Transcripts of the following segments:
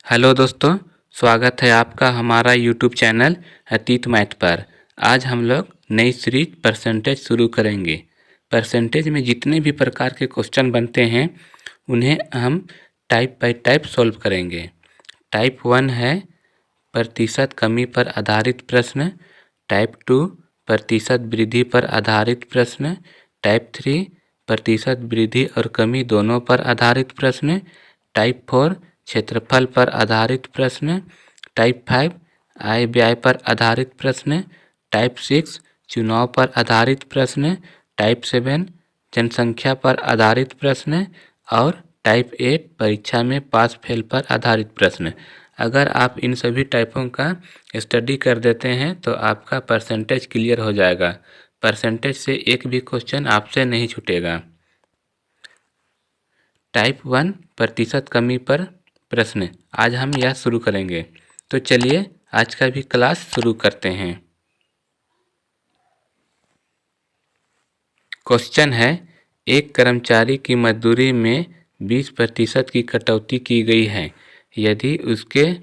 Hello दोस्तों, स्वागत है आपका हमारा यूट्यूब चैनल अतीत मैथ पर। आज हम लोग नई सीरीज परसेंटेज शुरू करेंगे। परसेंटेज में जितने भी प्रकार के क्वेश्चन बनते हैं उन्हें हम टाइप बाय टाइप सॉल्व करेंगे। टाइप 1 है प्रतिशत कमी पर आधारित प्रश्न। टाइप 2 प्रतिशत वृद्धि पर आधारित प्रश्न। टाइप 3 प्रतिशत वृद्धि और कमी दोनों पर आधारित प्रश्न। टाइप 4 क्षेत्रफल पर आधारित प्रश्न। टाइप 5 आय व्यय पर आधारित प्रश्न। टाइप 6 चुनाव पर आधारित प्रश्न। टाइप 7 जनसंख्या पर आधारित प्रश्न और टाइप 8 परीक्षा में पास फेल पर आधारित प्रश्न। अगर आप इन सभी टाइपों का स्टडी कर देते हैं तो आपका परसेंटेज क्लियर हो जाएगा। परसेंटेज से एक भी क्वेश्चन आपसे नहीं छूटेगा। टाइप 1 प्रतिशत कमी पर प्रश्न आज हम यह शुरू करेंगे। तो चलिए आज का भी क्लास शुरू करते हैं। क्वेश्चन है, एक कर्मचारी की मजदूरी में 20% की कटौती की गई है। यदि उसके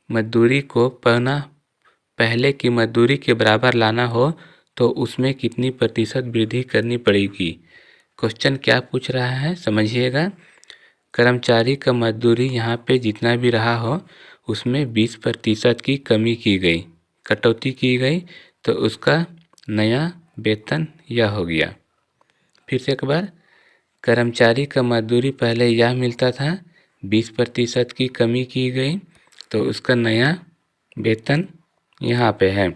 मजदूरी को पहले की मजदूरी के बराबर लाना हो तो उसमें कितनी प्रतिशत वृद्धि करनी पड़ेगी। क्वेश्चन क्या पूछ रहा है समझिएगा। कर्मचारी का मजदूरी यहाँ पे जितना भी रहा हो उसमें 20% की कमी की गई, कटौती की गई, तो उसका नया वेतन यह हो गया। फिर से एक बार, कर्मचारी का मजदूरी पहले यह मिलता था, 20% की कमी की गई तो उसका नया वेतन यहाँ पे है।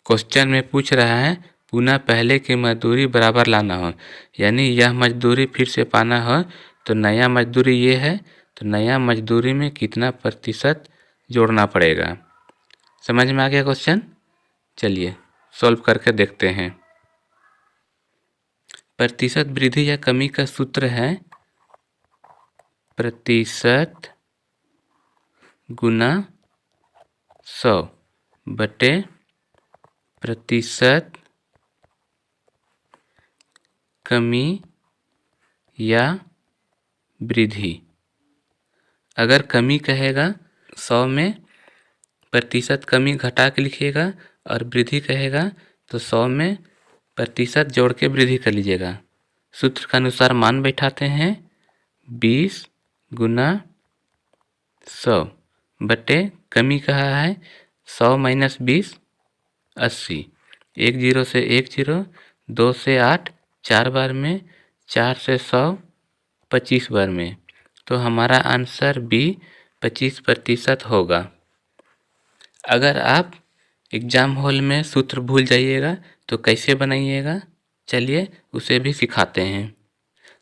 क्वेश्चन में पूछ रहा है पुनः पहले की मजदूरी बराबर लाना हो, यानी यह मजदूरी फिर से पाना हो तो नया मजदूरी ये है, तो नया मजदूरी में कितना प्रतिशत जोड़ना पड़ेगा। समझ में आ गया क्वेश्चन। चलिए सॉल्व करके देखते हैं। प्रतिशत वृद्धि या कमी का सूत्र है प्रतिशत गुना 100 बटे प्रतिशत कमी या वृद्धि। अगर कमी कहेगा 100 में प्रतिशत कमी घटा के लिखिएगा और वृद्धि कहेगा तो 100 में प्रतिशत जोड़ के वृद्धि कर लीजिएगा। सूत्र के अनुसार मान बैठाते हैं 20 गुना 100 बटे कमी कहा है 100 माइनस 20 80। 1 0 से 1 0, 2 से 8 4 बार में, 4 से 100 25 बार में, तो हमारा आंसर बी 25% होगा। अगर आप एग्ज़ाम हॉल में सूत्र भूल जाइएगा तो कैसे बनाइएगा, चलिए उसे भी सिखाते हैं।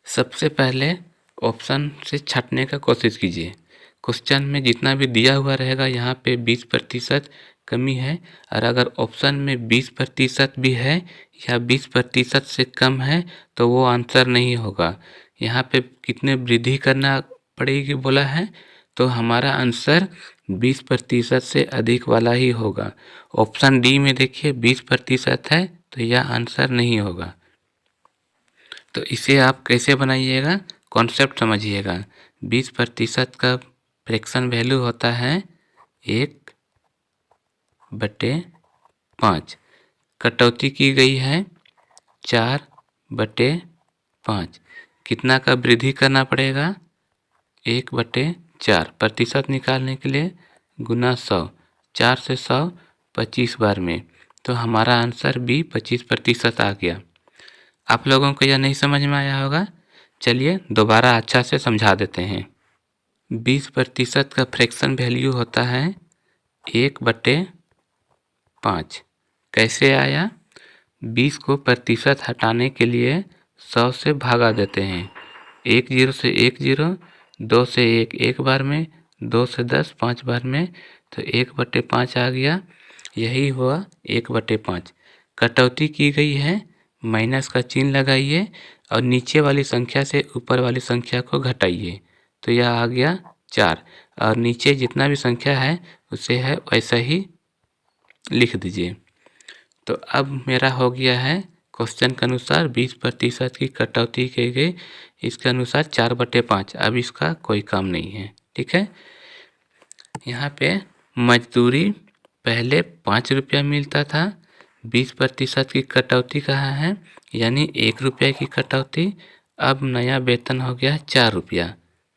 सबसे पहले ऑप्शन से छांटने का कोशिश कीजिए। क्वेश्चन में जितना भी दिया हुआ रहेगा यहाँ पे 20% कमी है, और अगर ऑप्शन में 20% भी है या 20% से कम है तो वो आंसर नहीं होगा। यहाँ पे कितने वृद्धि करना पड़ेगी बोला है, तो हमारा आंसर 20% से अधिक वाला ही होगा। ऑप्शन डी में देखिए 20% है तो यह आंसर नहीं होगा। तो इसे आप कैसे बनाइएगा, कॉन्सेप्ट समझिएगा। 20% का फ्रैक्शन वैल्यू होता है 1/5। कटौती की गई है 4/5। कितना का वृद्धि करना पड़ेगा 1/4। प्रतिशत निकालने के लिए गुना 100, 4 से 100 25 बार में, तो हमारा आंसर भी 25% आ गया। आप लोगों को यह नहीं समझ में आया होगा, चलिए दोबारा अच्छा से समझा देते हैं। 20% का फ्रैक्शन वैल्यू होता है 1/5। कैसे आया, 20 को प्रतिशत हटाने के लिए 100 से भागा देते हैं। 1 0 से 1 0, 2 से 1 1 बार में, 2 से 10 5 बार में, तो 1/5 आ गया। यही हुआ 1/5। कटौती की गई है, माइनस का चिन्ह लगाइए और नीचे वाली संख्या से ऊपर वाली संख्या को घटाइए, तो यह आ गया 4, और नीचे जितना भी संख्या है उसे है वैसा ही लिख दीजिए। तो अब मेरा हो गया है क्वेश्चन के अनुसार 20% की कटौती की गई, इसके अनुसार 4/5। अब इसका कोई काम नहीं है, ठीक है। यहाँ पे मजदूरी पहले 5 रुपया मिलता था, 20% की कटौती कहा है, यानी 1 रुपया की कटौती। अब नया वेतन हो गया 4 रुपया।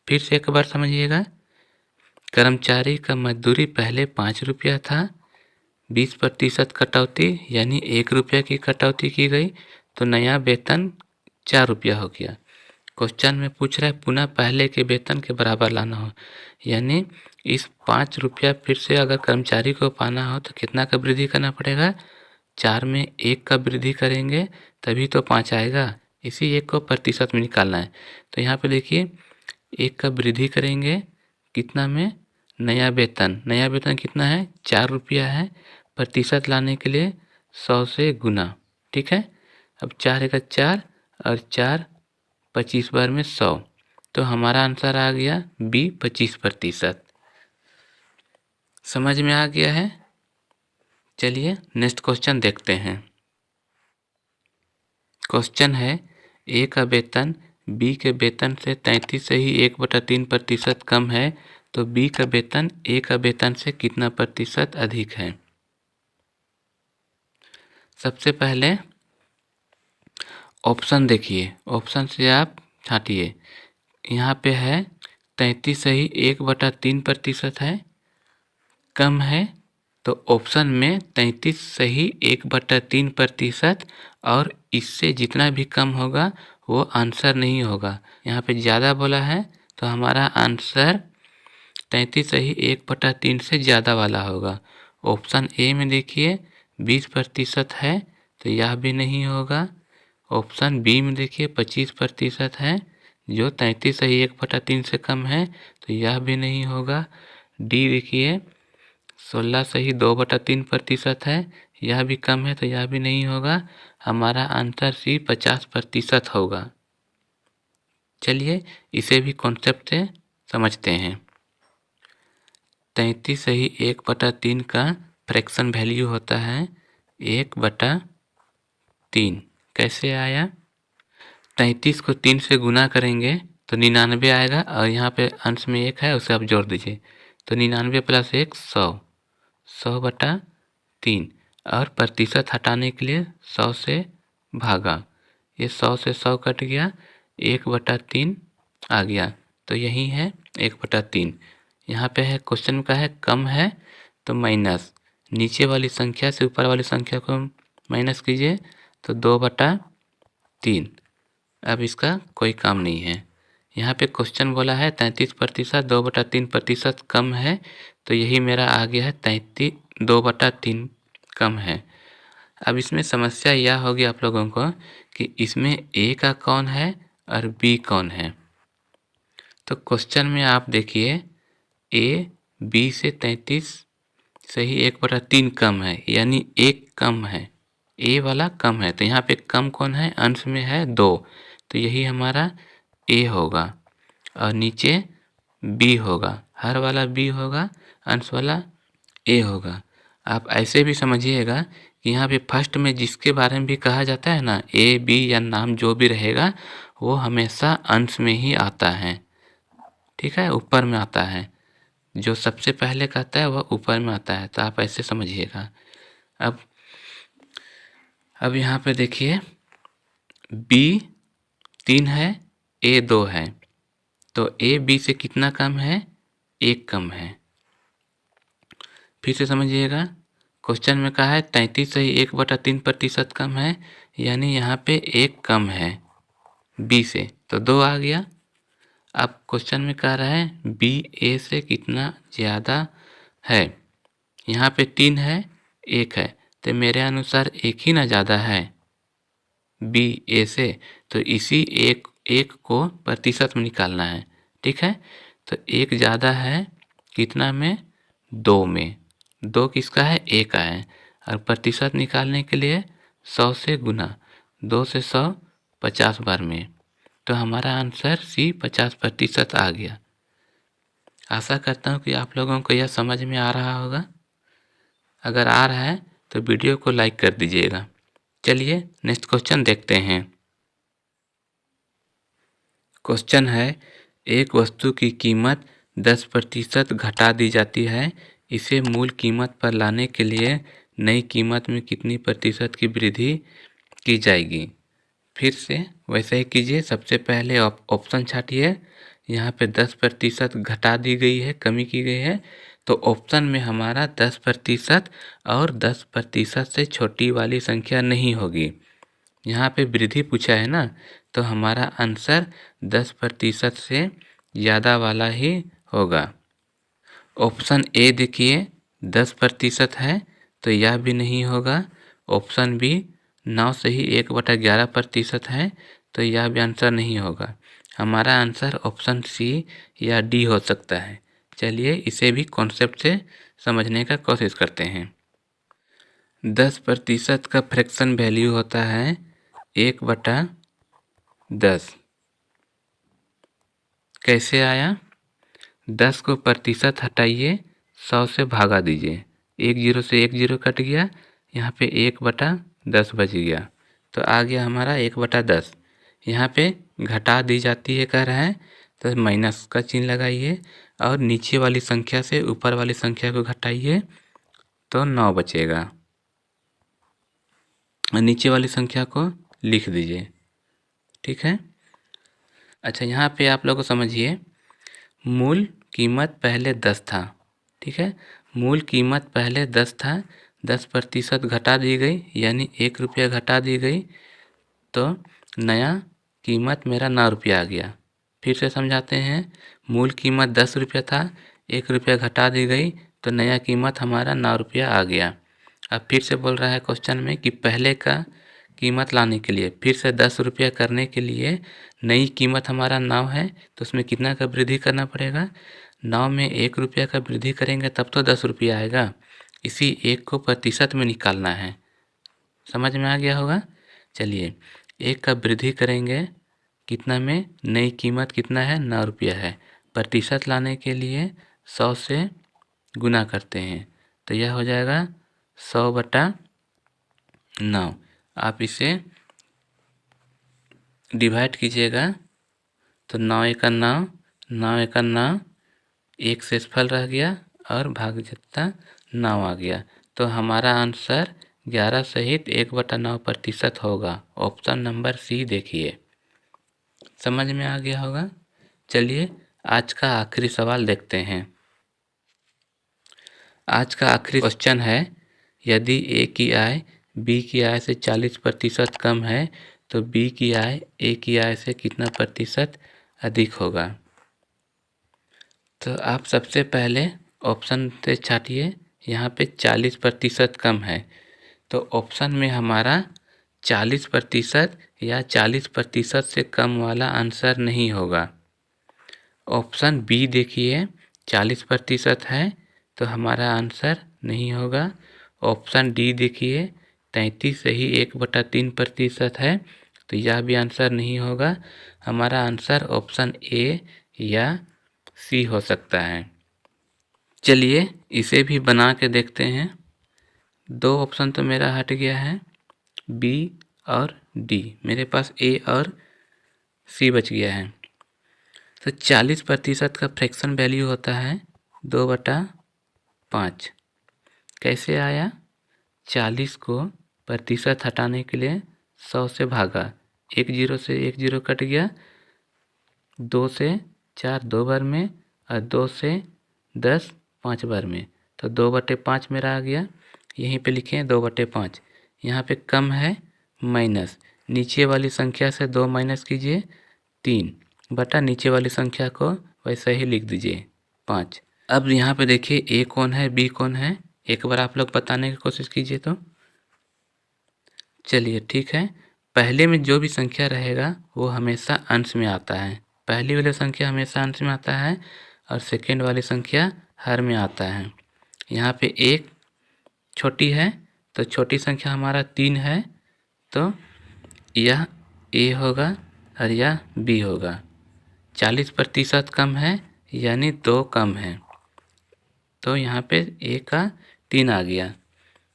फिर से एक बार समझिएगा, कर्मचारी का मजदूरी पहले 5 रुपया था, 20% कटौती यानी 1 रुपया की कटौती की गई, तो नया वेतन 4 रुपया हो गया। क्वेश्चन में पूछ रहा है पुनः पहले के वेतन के बराबर लाना हो, यानी इस 5 रुपया फिर से अगर कर्मचारी को पाना हो तो कितना का वृद्धि करना पड़ेगा, 4 में 1 का वृद्धि करेंगे तभी तो 5 आएगा। इसी 1 को प्रतिशत में निकालना है, तो यहाँ पे देखिए 1 का वृद्धि करेंगे कितना में, नया वेतन कितना है, 4 रुपया है। प्रतिशत लाने के लिए 100 से गुना, ठीक है। अब 4 का 4 और 4 25 बार में 100, तो हमारा आंसर आ गया बी 25%। समझ में आ गया है। चलिए नेक्स्ट क्वेश्चन देखते हैं। क्वेश्चन है ए का वेतन बी के वेतन से 33 से ही 1/3% कम है, तो बी का वेतन ए का वेतन से कितना प्रतिशत अधिक है। सबसे पहले ऑप्शन देखिए, ऑप्शन से आप छांटिए। यहाँ पे है 33 से ही 1/3% है, कम है, तो ऑप्शन में 33 से ही 1/3% और इससे जितना भी कम होगा वो आंसर नहीं होगा। यहाँ पे ज़्यादा बोला है तो हमारा आंसर 33 से ही 1/3 से ज़्यादा वाला होगा। ऑप्शन ए में देखिए 20% है तो यह भी नहीं होगा। ऑप्शन बी में देखिए 25% है जो 33 से ही 1/3 से कम है, तो यह भी नहीं होगा। डी देखिए 16 से ही 2/3% है, यह भी कम है तो यह भी नहीं होगा। हमारा आंसर सी 50% होगा। चलिए इसे भी कॉन्सेप्ट से समझते हैं। 33 से ही 1/3 का फ्रैक्शन वैल्यू होता है 1/3। कैसे आया, 33 को 3 से गुना करेंगे तो 99 आएगा, और यहाँ पे अंश में 1 है उसे आप जोड़ दीजिए, तो 99 + 1 100, 100/3, और प्रतिशत हटाने के लिए 100 से भागा, ये 100 से 100 कट गया, 1/3 आ गया, तो यही है 1/3। यहाँ पे है क्वेश्चन का है कम है तो माइनस, नीचे वाली संख्या से ऊपर वाली संख्या को माइनस कीजिए तो 2/3। अब इसका कोई काम नहीं है। यहाँ पे क्वेश्चन बोला है 33% 2/3% कम है, तो यही मेरा आ गया है 2/3 कम है। अब इसमें समस्या यह होगी आप लोगों को कि इसमें ए का कौन है और बी कौन है। तो क्वेश्चन में आप देखिए ए बी से 33 से ही 1/3 कम है, यानी 1 कम है, ए वाला कम है, तो यहाँ पे कम कौन है, अंश में है 2, तो यही हमारा ए होगा, और नीचे बी होगा, हर वाला बी होगा, अंश वाला ए होगा। आप ऐसे भी समझिएगा कि यहाँ पे फर्स्ट में जिसके बारे में भी कहा जाता है ना, ए बी या नाम जो भी रहेगा वो हमेशा अंश में ही आता है, ठीक है, ऊपर में आता है। जो सबसे पहले कहता है वह ऊपर में आता है, तो आप ऐसे समझिएगा। अब यहाँ पे देखिए बी 3 है, ए 2 है, तो ए बी से कितना कम है, 1 कम है। फिर से समझिएगा, क्वेश्चन में कहा है 33 से ही 1/3% कम है, यानी यहाँ पे 1 कम है बी से, तो 2 आ गया। अब क्वेश्चन में कह रहा है बी ए से कितना ज़्यादा है, यहाँ पे 3 है 1 है, तो मेरे अनुसार 1 ही ना ज़्यादा है बी ए से, तो इसी एक को प्रतिशत में निकालना है, ठीक है। तो 1 ज़्यादा है कितना में, 2 में, 2 किसका है, ए का है, और प्रतिशत निकालने के लिए 100 से गुना, 2 से 100 50 बार में, तो हमारा आंसर सी 50% आ गया। आशा करता हूँ कि आप लोगों को यह समझ में आ रहा होगा। अगर आ रहा है तो वीडियो को लाइक कर दीजिएगा। चलिए नेक्स्ट क्वेश्चन देखते हैं। क्वेश्चन है एक वस्तु की कीमत 10% घटा दी जाती है, इसे मूल कीमत पर लाने के लिए नई कीमत में कितनी प्रतिशत की वृद्धि की जाएगी। फिर से वैसे ही कीजिए। सबसे पहले ऑप्शन छाटिए। यहाँ पे 10% घटा दी गई है, कमी की गई है, तो ऑप्शन में हमारा 10% और 10% से छोटी वाली संख्या नहीं होगी। यहाँ पे वृद्धि पूछा है ना, तो हमारा आंसर 10% से ज़्यादा वाला ही होगा। ऑप्शन ए देखिए 10% है, तो यह भी नहीं होगा। ऑप्शन बी 9 से ही 1/11% है, तो यह भी आंसर नहीं होगा। हमारा आंसर ऑप्शन सी या डी हो सकता है। चलिए इसे भी कॉन्सेप्ट से समझने का कोशिश करते हैं। 10% का फ्रैक्शन वैल्यू होता है 1/10। कैसे आया? 10 को प्रतिशत हटाइए, 100 से भागा दीजिए। 1 0 से 1 0 कट गया, यहाँ पे 1/10 बच गया, तो आ गया हमारा 1/10। यहाँ पे घटा दी जाती है कह रहा है, तो माइनस का चिन्ह लगाइए और नीचे वाली संख्या से ऊपर वाली संख्या को घटाइए तो 9 बचेगा। नीचे वाली संख्या को लिख दीजिए। ठीक है। अच्छा, यहाँ पे आप लोग समझिए, मूल कीमत पहले 10 था। ठीक है, मूल कीमत पहले 10 था, 10% घटा दी गई, यानी 1 रुपया घटा दी गई, तो नया कीमत मेरा 9 रुपया आ गया। फिर से समझाते हैं। मूल कीमत 10 रुपया था, 1 रुपया घटा दी गई, तो नया कीमत हमारा 9 रुपया आ गया। अब फिर से बोल रहा है क्वेश्चन में कि पहले का कीमत लाने के लिए फिर से 10 रुपया करने के लिए नई कीमत हमारा 9 है, तो उसमें कितना का वृद्धि करना पड़ेगा? 9 में 1 रुपया का वृद्धि करेंगे तब तो 10 रुपया आएगा। इसी 1 को प्रतिशत में निकालना है। समझ में आ गया होगा। चलिए 1 का वृद्धि करेंगे कितना में? नई कीमत कितना है? 9 रुपया है। प्रतिशत लाने के लिए 100 से गुना करते हैं, तो यह हो जाएगा 100/9। आप इसे डिवाइड कीजिएगा तो 9 एका 9, 9 एका 9, 1 शेषफल रह गया और भागजत्ता 9 आ गया, तो हमारा आंसर 11 सहित 1/9% होगा। ऑप्शन नंबर सी देखिए। समझ में आ गया होगा। चलिए आज का आखिरी सवाल देखते हैं। आज का आखिरी क्वेश्चन है, यदि ए की आय बी की आय से 40% कम है, तो बी की आय ए की आय से कितना प्रतिशत अधिक होगा? तो आप सबसे पहले ऑप्शन से छाटिए। यहाँ पे 40% कम है, तो ऑप्शन में हमारा 40% या 40% से कम वाला आंसर नहीं होगा। ऑप्शन बी देखिए 40% है, तो हमारा आंसर नहीं होगा। ऑप्शन डी देखिए 33 से ही 1/3% है, तो यह भी आंसर नहीं होगा। हमारा आंसर ऑप्शन ए या सी हो सकता है। चलिए इसे भी बना के देखते हैं। 2 ऑप्शन तो मेरा हट गया है, बी और डी। मेरे पास ए और सी बच गया है। तो 40% का फ्रैक्शन वैल्यू होता है 2/5। कैसे आया? 40 को प्रतिशत हटाने के लिए 100 से भागा, 1 0 से 1 0 कट गया, 2 से 4 2 बार में और 2 से 10 5 बार में, तो 2/5 मेरा आ गया। यहीं पे लिखें 2/5। यहाँ पे कम है माइनस, नीचे वाली संख्या से 2 माइनस कीजिए 3 बटा नीचे वाली संख्या को वैसे ही लिख दीजिए 5। अब यहाँ पे देखिए ए कौन है बी कौन है, एक बार आप लोग बताने की कोशिश कीजिए। तो चलिए ठीक है, पहले में जो भी संख्या रहेगा वो हमेशा अंश में आता है। पहली वाली संख्या हमेशा अंश में आता है और सेकेंड वाली संख्या हर में आता है। यहाँ पे एक छोटी है, तो छोटी संख्या हमारा 3 है, तो यह ए होगा और यह बी होगा। 40% कम है यानी 2 कम है, तो यहाँ पे ए का 3 आ गया।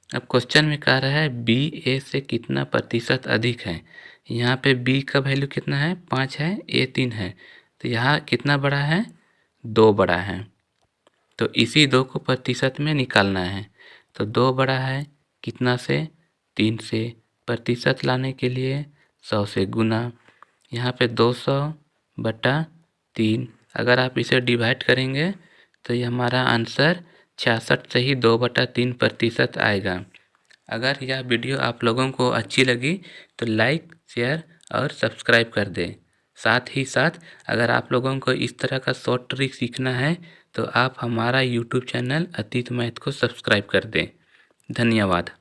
अब क्वेश्चन में कह रहा है बी ए से कितना प्रतिशत अधिक है। यहाँ पे बी का वैल्यू कितना है? 5 है, ए 3 है, तो यहाँ कितना बड़ा है? 2 बड़ा है, तो इसी 2 को प्रतिशत में निकालना है। तो 2 बड़ा है कितना से, 3 से। प्रतिशत लाने के लिए 100 से गुना, यहाँ पे 200/3। अगर आप इसे डिवाइड करेंगे तो ये हमारा आंसर 66 से ही 2/3% आएगा। अगर यह वीडियो आप लोगों को अच्छी लगी तो लाइक, शेयर और सब्सक्राइब कर दें। साथ ही साथ अगर आप लोगों को इस तरह का शॉर्ट ट्रिक सीखना है तो आप हमारा यूट्यूब चैनल अतीत मैथ को सब्सक्राइब कर दें। धन्यवाद।